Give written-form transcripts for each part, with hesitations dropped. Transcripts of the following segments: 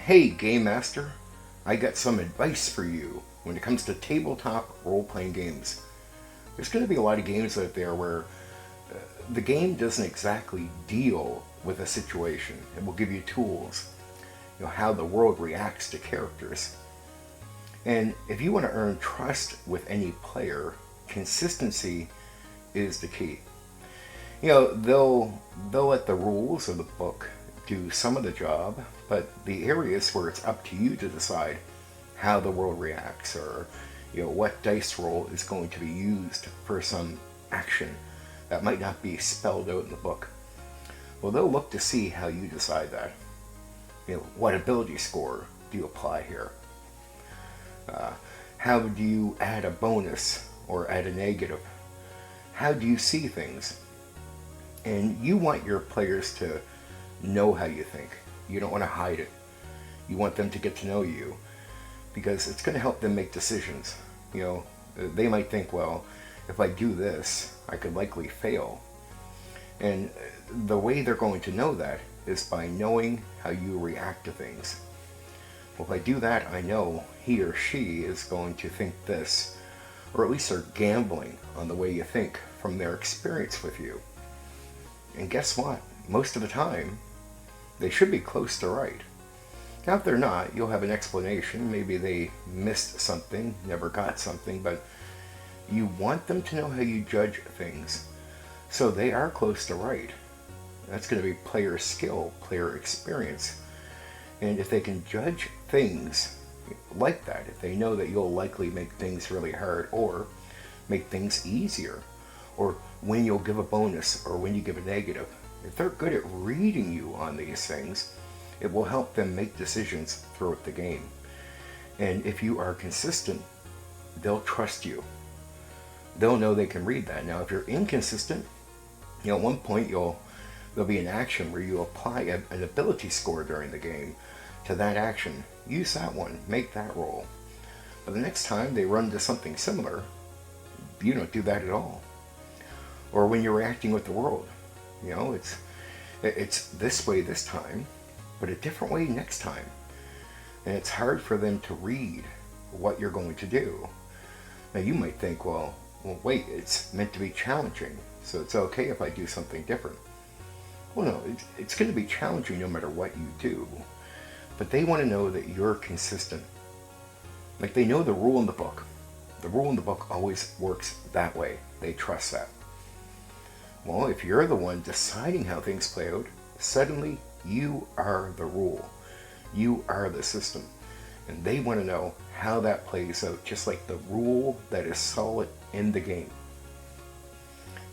Hey, Game Master, I got some advice for you when it comes to tabletop role playing games. There's going to be a lot of games out there where the game doesn't exactly deal with a situation. It will give you tools, how the world reacts to characters. And if you want to earn trust with any player, consistency is the key. They'll let the rules of the book do some of the job, but the areas where it's up to you to decide how the world reacts, or what dice roll is going to be used for some action that might not be spelled out in the book. Well, they'll look to see how you decide that. What ability score do you apply here? How do you add a bonus or add a negative? How do you see things? And you want your players to know how you think. You don't want to hide it. You want them to get to know you because it's going to help them make decisions. They might think, well, if I do this, I could likely fail. And the way they're going to know that is by knowing how you react to things. Well, if I do that, I know he or she is going to think this, or at least they're gambling on the way you think from their experience with you. And guess what? Most of the time, they should be close to right. Now, if they're not, you'll have an explanation. Maybe they missed something, never got something, but you want them to know how you judge things. So they are close to right. That's going to be player skill, player experience. And if they can judge things like that, if they know that you'll likely make things really hard or make things easier, or when you'll give a bonus or when you give a negative, if they're good at reading you on these things, it will help them make decisions throughout the game. And if you are consistent, they'll trust you. They'll know they can read that. Now, if you're inconsistent, at one point there'll be an action where you apply an ability score during the game to that action. Use that one, make that roll. But the next time they run into something similar, you don't do that at all. Or when you're reacting with the world, it's this way this time, but a different way next time. And it's hard for them to read what you're going to do. Now you might think, well, wait, it's meant to be challenging, so it's okay if I do something different. Well, no, it's going to be challenging no matter what you do. But they want to know that you're consistent. Like, they know the rule in the book. The rule in the book always works that way. They trust that. Well, if you're the one deciding how things play out, suddenly you are the rule. You are the system. And they want to know how that plays out, just like the rule that is solid in the game.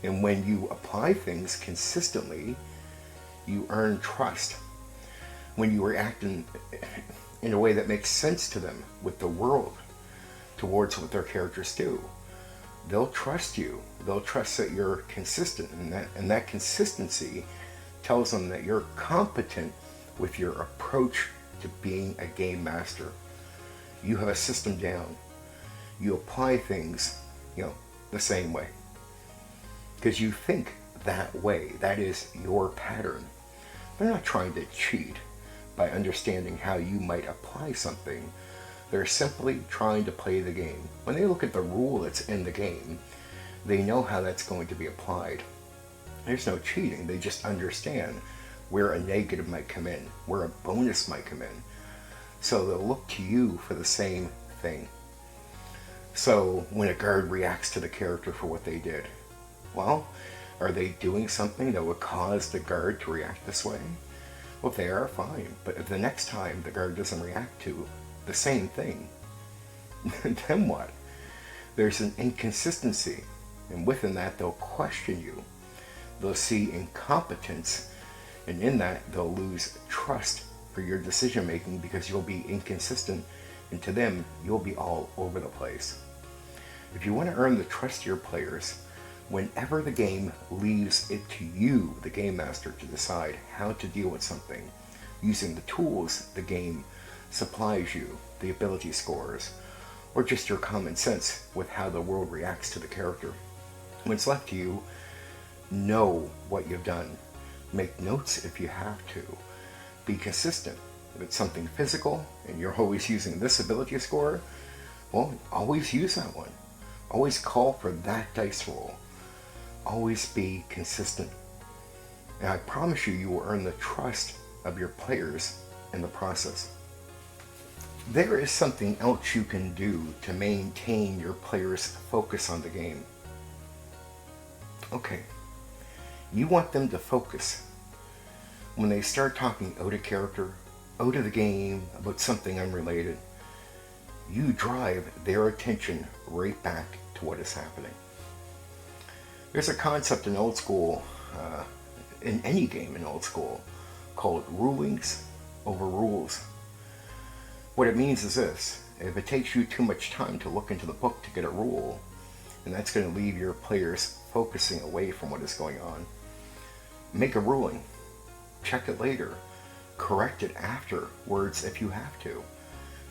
And when you apply things consistently, you earn trust. When you react in a way that makes sense to them with the world towards what their characters do, they'll trust you. They'll trust that you're consistent, and that consistency tells them that you're competent with your approach to being a game master. You have a system down. You apply things, the same way. Because you think that way. That is your pattern. They're not trying to cheat by understanding how you might apply something. They're simply trying to play the game. When they look at the rule that's in the game, they know how that's going to be applied. There's no cheating. They just understand where a negative might come in, where a bonus might come in. So they'll look to you for the same thing. So when a guard reacts to the character for what they did, well, are they doing something that would cause the guard to react this way? Well, if they are, fine. But if the next time the guard doesn't react to the same thing, then what? There's an inconsistency. And within that, they'll question you. They'll see incompetence. And in that, they'll lose trust for your decision making because you'll be inconsistent. And to them, you'll be all over the place. If you want to earn the trust of your players, whenever the game leaves it to you, the game master, to decide how to deal with something, using the tools the game supplies you, the ability scores, or just your common sense with how the world reacts to the character. When it's left to you, know what you've done. Make notes if you have to. Be consistent. If it's something physical and you're always using this ability score, well, always use that one. Always call for that dice roll. Always be consistent. And I promise you, you will earn the trust of your players in the process. There is something else you can do to maintain your players' focus on the game. Okay, you want them to focus. When they start talking out of character, out of the game, about something unrelated, you drive their attention right back to what is happening. There's a concept in old school, in any game in old school, called rulings over rules. What it means is this: if it takes you too much time to look into the book to get a rule, then that's going to leave your players focusing away from what is going on. Make a ruling. Check it later. Correct it afterwards if you have to.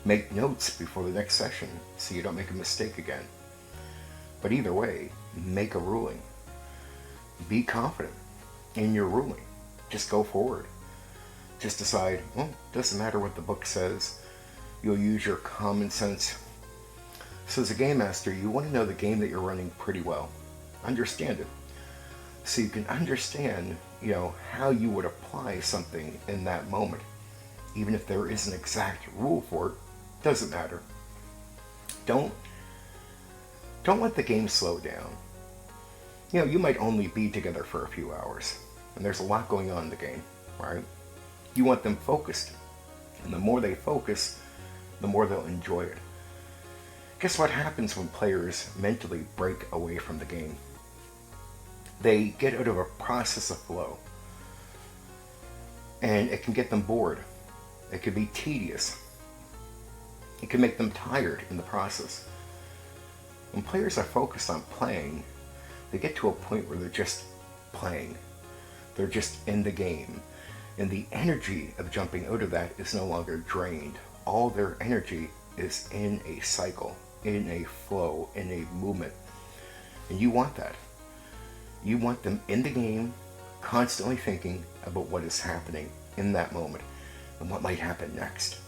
Make notes before the next session so you don't make a mistake again. But either way, make a ruling. Be confident in your ruling. Just go forward. Just decide, well, doesn't matter what the book says. You'll use your common sense. So as a game master, you want to know the game that you're running pretty well. Understand it. So you can understand, how you would apply something in that moment. Even if there is an exact rule for it, doesn't matter. Don't let the game slow down. You might only be together for a few hours, and there's a lot going on in the game, right? You want them focused, and the more they focus, the more they'll enjoy it. Guess what happens when players mentally break away from the game? They get out of a process of flow, and it can get them bored. It can be tedious. It can make them tired in the process. When players are focused on playing, they get to a point where they're just playing. They're just in the game. And the energy of jumping out of that is no longer drained. All their energy is in a cycle, in a flow, in a movement. And you want that. You want them in the game, constantly thinking about what is happening in that moment and what might happen next.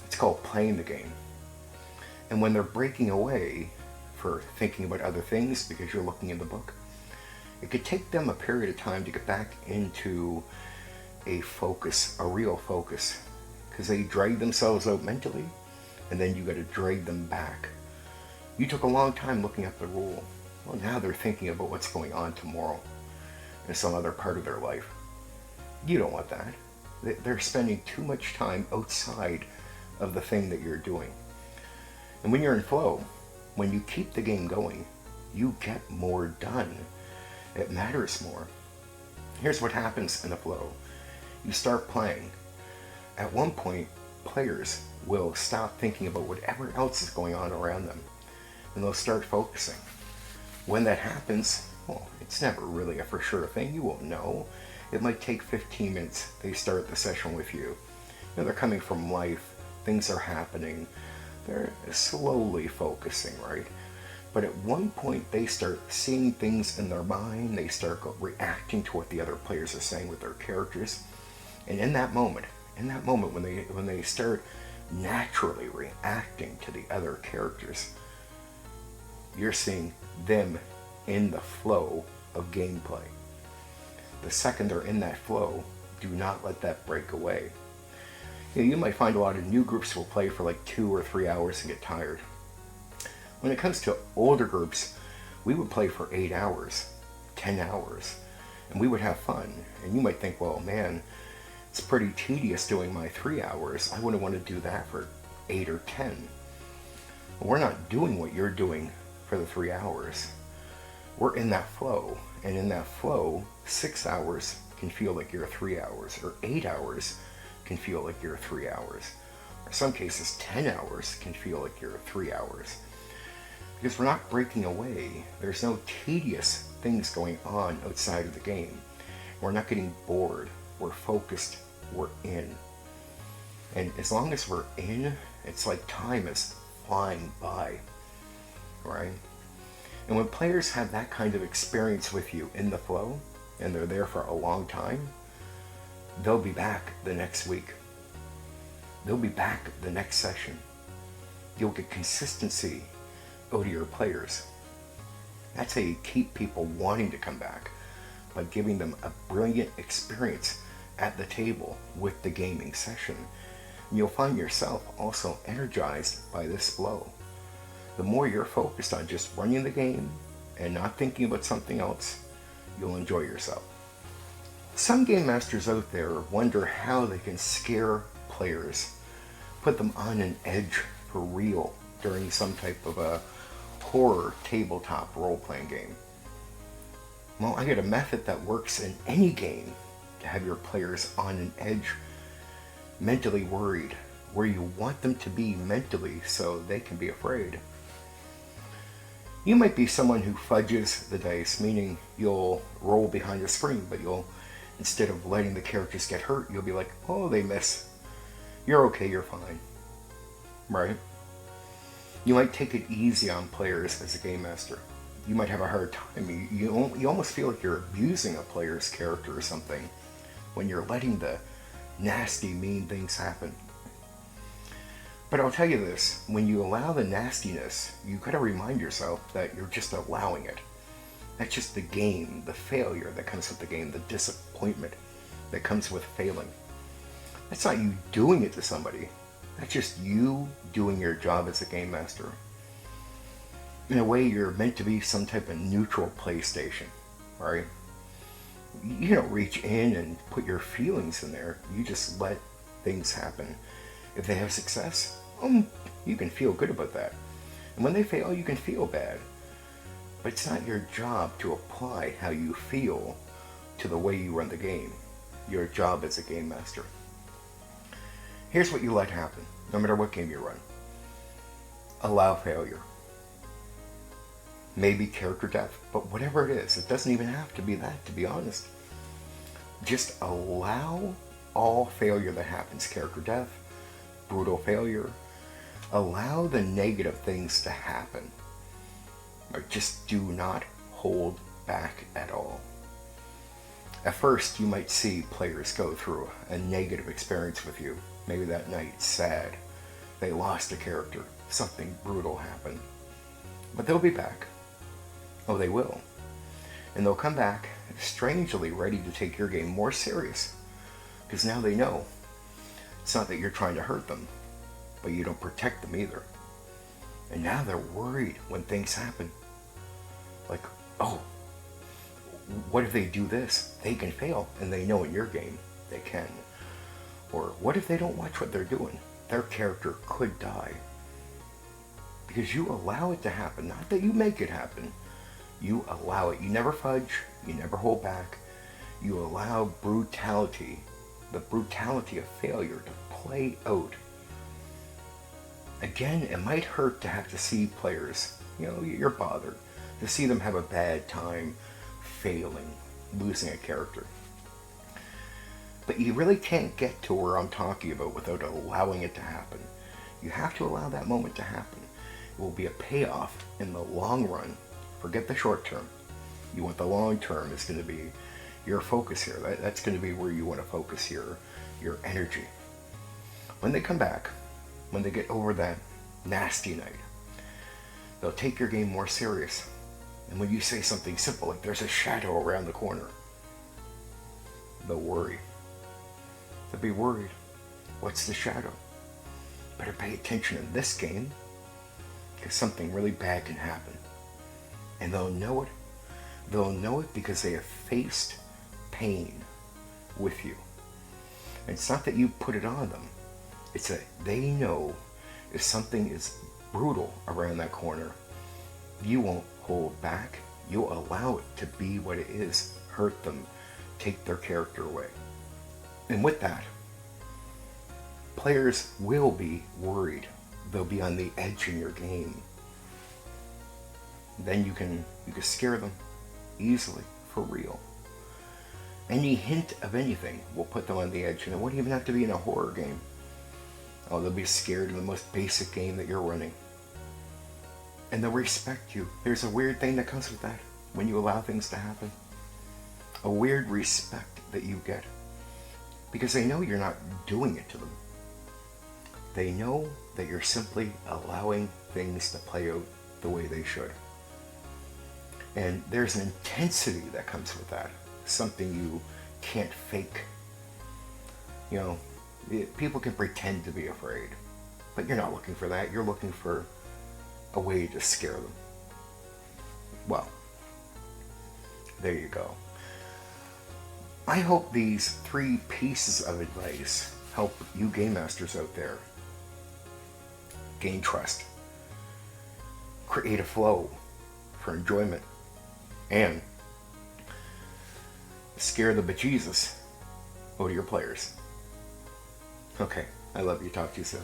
It's called playing the game. And when they're breaking away for thinking about other things because you're looking in the book, it could take them a period of time to get back into a focus, a real focus, because they drag themselves out mentally, and then you got to drag them back. You took a long time looking up the rule. Well, now they're thinking about what's going on tomorrow in some other part of their life. You don't want that. They're spending too much time outside of the thing that you're doing. And when you're in flow, when you keep the game going, you get more done. It matters more. Here's what happens in the flow. You start playing. At one point, players will stop thinking about whatever else is going on around them, and they'll start focusing. When that happens, well, it's never really a for sure thing. You won't know. It might take 15 minutes. They start the session with you. They're coming from life. Things are happening. They're slowly focusing, right? But at one point, they start seeing things in their mind. They start reacting to what the other players are saying with their characters. And in that moment when they start naturally reacting to the other characters, you're seeing them in the flow of gameplay. The second they're in that flow, do not let that break away. You might find a lot of new groups will play for like 2 or 3 hours and get tired. When it comes to older groups, we would play for 8 hours, 10 hours, and we would have fun. And you might think, well, man, it's pretty tedious doing my 3 hours. I wouldn't want to do that for 8 or 10. We're not doing what you're doing for the 3 hours. We're in that flow, and in that flow, 6 hours can feel like your 3 hours, or 8 hours can feel like your 3 hours. Or in some cases, 10 hours can feel like your 3 hours. Because we're not breaking away. There's no tedious things going on outside of the game. We're not getting bored. We're focused. We're in. And as long as we're in, it's like time is flying by, right? And when players have that kind of experience with you in the flow, and they're there for a long time, they'll be back the next week. they'll be back the next session. You'll get consistency out of your players. That's how you keep people wanting to come back, by giving them a brilliant experience at the table with the gaming session. And you'll find yourself also energized by this flow. The more you're focused on just running the game and not thinking about something else, you'll enjoy yourself. Some game masters out there wonder how they can scare players, put them on an edge for real during some type of a horror tabletop role-playing game. Well, I got a method that works in any game to have your players on an edge, mentally worried, where you want them to be mentally so they can be afraid. You might be someone who fudges the dice, meaning you'll roll behind the screen, but instead of letting the characters get hurt, you'll be like, oh, they miss. You're okay, you're fine. Right? You might take it easy on players as a game master. You might have a hard time. You almost feel like you're abusing a player's character or something when you're letting the nasty, mean things happen. But I'll tell you this, when you allow the nastiness, you gotta remind yourself that you're just allowing it. That's just the game, the failure that comes with the game, the disappointment that comes with failing. That's not you doing it to somebody. That's just you doing your job as a game master. In a way, you're meant to be some type of neutral PlayStation, right? You don't reach in and put your feelings in there. You just let things happen. If they have success, you can feel good about that. And when they fail, you can feel bad. But it's not your job to apply how you feel to the way you run the game. Your job as a game master. Here's what you let happen, no matter what game you run. Allow failure. Maybe character death, but whatever it is, it doesn't even have to be that, to be honest. Just allow all failure that happens, character death, brutal failure. Allow the negative things to happen. Or just do not hold back at all. At first, you might see players go through a negative experience with you. Maybe that night, sad. They lost a character. Something brutal happened. But they'll be back. Oh, they will. And they'll come back strangely ready to take your game more serious. Because now they know. It's not that you're trying to hurt them, but you don't protect them either. And now they're worried when things happen. Like, oh, what if they do this? They can fail, and they know in your game they can. Or what if they don't watch what they're doing? Their character could die. Because you allow it to happen, not that you make it happen. You allow it. You never fudge, you never hold back. You allow brutality, the brutality of failure, to play out. Again, it might hurt to have to see players, you're bothered, to see them have a bad time failing, losing a character. But you really can't get to where I'm talking about without allowing it to happen. You have to allow that moment to happen. It will be a payoff in the long run. Forget the short term. You want the long term is going to be your focus here. That's going to be where you want to focus your energy. When they come back, when they get over that nasty night, they'll take your game more serious. And when you say something simple, like there's a shadow around the corner, they'll worry. They'll be worried. What's the shadow? Better pay attention in this game, because something really bad can happen. And they'll know it. They'll know it because they have faced pain with you. And it's not that you put it on them. It's that they know if something is brutal around that corner, you won't hold back. You'll allow it to be what it is. Hurt them. Take their character away. And with that, players will be worried. They'll be on the edge in your game. Then you can scare them easily, for real. Any hint of anything will put them on the edge, and it won't even have to be in a horror game. Oh, they'll be scared in the most basic game that you're running. And they'll respect you. There's a weird thing that comes with that when you allow things to happen. A weird respect that you get. Because they know you're not doing it to them. They know that you're simply allowing things to play out the way they should. And there's an intensity that comes with that, something you can't fake. You know, people can pretend to be afraid, but you're not looking for that. You're looking for a way to scare them. Well, there you go. I hope these 3 pieces of advice help you game masters out there gain trust, create a flow for enjoyment, and scare the bejesus out of your players. Okay, I love you. Talk to you soon.